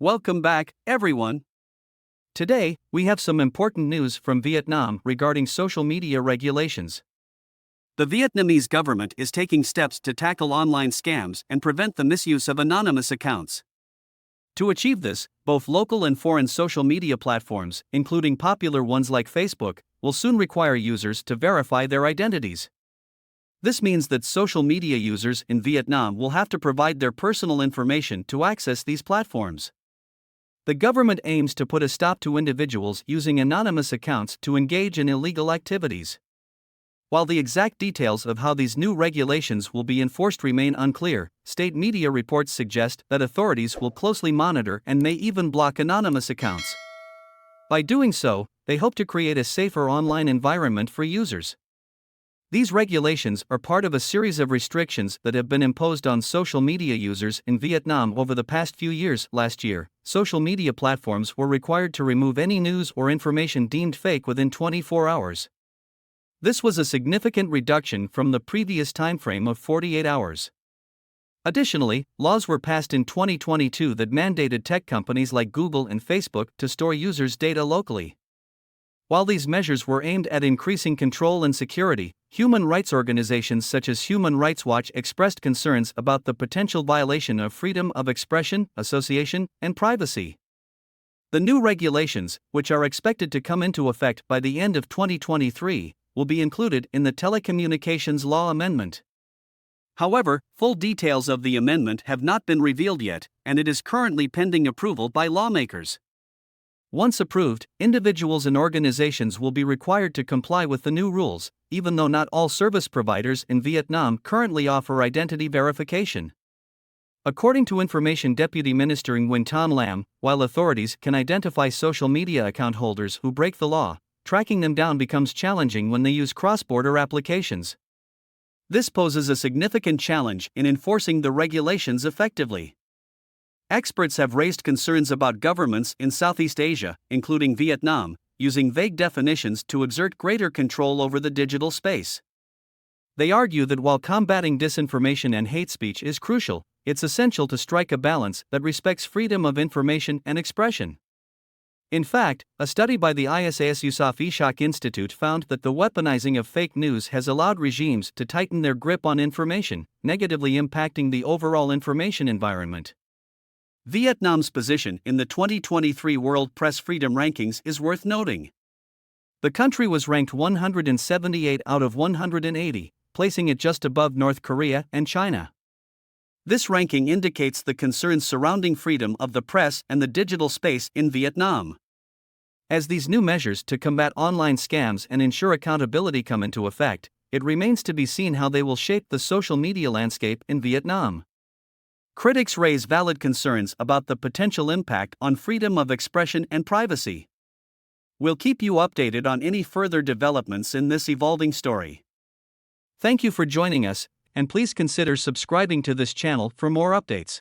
Welcome back, everyone. Today, we have some important news from Vietnam regarding social media regulations. The Vietnamese government is taking steps to tackle online scams and prevent the misuse of anonymous accounts. To achieve this, both local and foreign social media platforms, including popular ones like Facebook, will soon require users to verify their identities. This means that social media users in Vietnam will have to provide their personal information to access these platforms. The government aims to put a stop to individuals using anonymous accounts to engage in illegal activities. While the exact details of how these new regulations will be enforced remain unclear, state media reports suggest that authorities will closely monitor and may even block anonymous accounts. By doing so, they hope to create a safer online environment for users. These regulations are part of a series of restrictions that have been imposed on social media users in Vietnam over the past few years. Last year, social media platforms were required to remove any news or information deemed fake within 24 hours. This was a significant reduction from the previous timeframe of 48 hours. Additionally, laws were passed in 2022 that mandated tech companies like Google and Facebook to store users' data locally. While these measures were aimed at increasing control and security, human rights organizations such as Human Rights Watch expressed concerns about the potential violation of freedom of expression, association, and privacy. The new regulations, which are expected to come into effect by the end of 2023, will be included in the Telecommunications Law Amendment. However, full details of the amendment have not been revealed yet, and it is currently pending approval by lawmakers. Once approved, individuals and organizations will be required to comply with the new rules, even though not all service providers in Vietnam currently offer identity verification. According to Information Deputy Minister Nguyen Thanh Lam, while authorities can identify social media account holders who break the law, tracking them down becomes challenging when they use cross-border applications. This poses a significant challenge in enforcing the regulations effectively. Experts have raised concerns about governments in Southeast Asia, including Vietnam, using vague definitions to exert greater control over the digital space. They argue that while combating disinformation and hate speech is crucial, it's essential to strike a balance that respects freedom of information and expression. In fact, a study by the ISAS Yusof Ishak Institute found that the weaponizing of fake news has allowed regimes to tighten their grip on information, negatively impacting the overall information environment. Vietnam's position in the 2023 World Press Freedom Rankings is worth noting. The country was ranked 178 out of 180, placing it just above North Korea and China. This ranking indicates the concerns surrounding freedom of the press and the digital space in Vietnam. As these new measures to combat online scams and ensure accountability come into effect, it remains to be seen how they will shape the social media landscape in Vietnam. Critics raise valid concerns about the potential impact on freedom of expression and privacy. We'll keep you updated on any further developments in this evolving story. Thank you for joining us, and please consider subscribing to this channel for more updates.